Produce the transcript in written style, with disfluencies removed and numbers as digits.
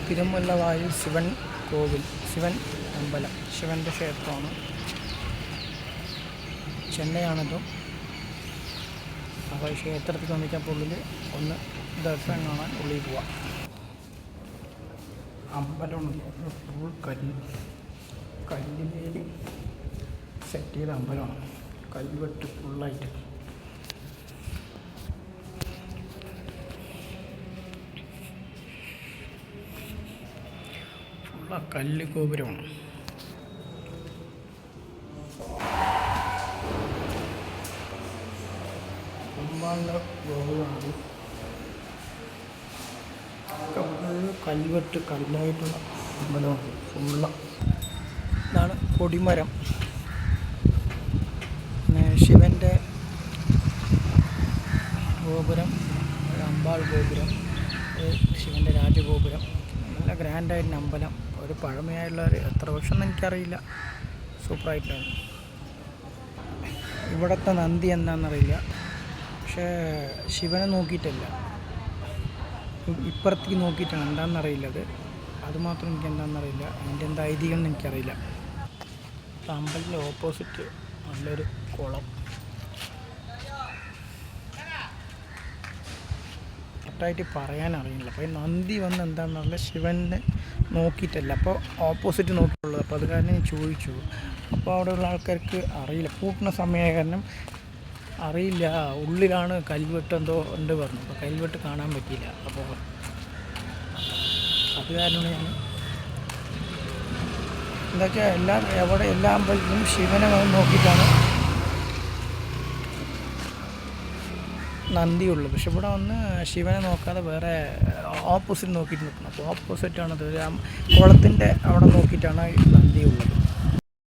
തിരുമുല്ലവായിൽ ശിവൻ കോവിൽ, ശിവൻ അമ്പലം, ശിവൻ്റെ ക്ഷേത്രമാണ്. ചെന്നൈയാണത്. അപ്പോൾ ഈ ക്ഷേത്രത്തിൽ വന്നിട്ടപ്പോൾ ഉള്ളിൽ ഒന്ന് ദർശനം കാണാൻ ഉള്ളിൽ പോവാം. അമ്പലം ഫുൾ കല്ലിൽ സെറ്റ് ചെയ്ത അമ്പലമാണ്. കൽവെട്ട് ഫുള്ളായിട്ട്. കല്ല് ഗോപുരമാണ്. ഗോപുരമാണ്. കൽവെട്ട് കല്ലായിട്ടുള്ള അമ്പലമാണ് ഫുള്ള. ഇതാണ് കൊടിമരം. ശിവൻ്റെ ഗോപുരം, അമ്പാൾ ഗോപുരം, ശിവൻ്റെ രാജഗോപുരം. നല്ല ഗ്രാൻഡായിട്ടുള്ള അമ്പലം. ഒരു പഴമയായിട്ടുള്ളവർ എത്ര വർഷം എനിക്കറിയില്ല. സൂപ്പറായിട്ടാണ്. ഇവിടുത്തെ നന്ദി എന്താണെന്നറിയില്ല, പക്ഷേ ശിവനെ നോക്കിയിട്ടല്ല, ഇപ്പുറത്തേക്ക് നോക്കിയിട്ടാണ്. എന്താണെന്നറിയില്ല അതുമാത്രം എനിക്ക് എന്താണെന്നറിയില്ല. അതിൻ്റെ എന്താ ഐതിഹ്യം എന്ന് എനിക്കറിയില്ല. അമ്പലത്തിൻ്റെ ഓപ്പോസിറ്റ് നല്ലൊരു കുളം. കറക്റ്റായിട്ട് പറയാനറിയില്ല. അപ്പോൾ ഈ നന്ദി വന്ന് എന്താണെന്നറിയില്ല, ശിവനെ നോക്കിയിട്ടല്ല, അപ്പോൾ ഓപ്പോസിറ്റ് നോക്കിയിട്ടുള്ളത്. അപ്പോൾ അത് കാരണം ഞാൻ ചോദിച്ചു. അപ്പോൾ അവിടെയുള്ള ആൾക്കാർക്ക് അറിയില്ല, പൂട്ടുന്ന സമയമായ കാരണം അറിയില്ല. ഉള്ളിലാണ് കൽവെട്ട് എന്തോ ഉണ്ട് പറഞ്ഞു. അപ്പോൾ കൽവെട്ട് കാണാൻ പറ്റിയില്ല. അപ്പോൾ അത് കാരണമാണ് ഞാൻ എന്തൊക്കെ എല്ലാ അമ്പലത്തിലും ശിവനെ നോക്കിയിട്ടാണ് നന്ദിയുള്ളൂ. പക്ഷെ ഇവിടെ വന്ന് ശിവനെ നോക്കാതെ വേറെ ഓപ്പോസിറ്റ് നോക്കിയിട്ട് നിൽക്കണം. അപ്പോൾ ഓപ്പോസിറ്റാണത്. കുളത്തിൻ്റെ അവിടെ നോക്കിയിട്ടാണ്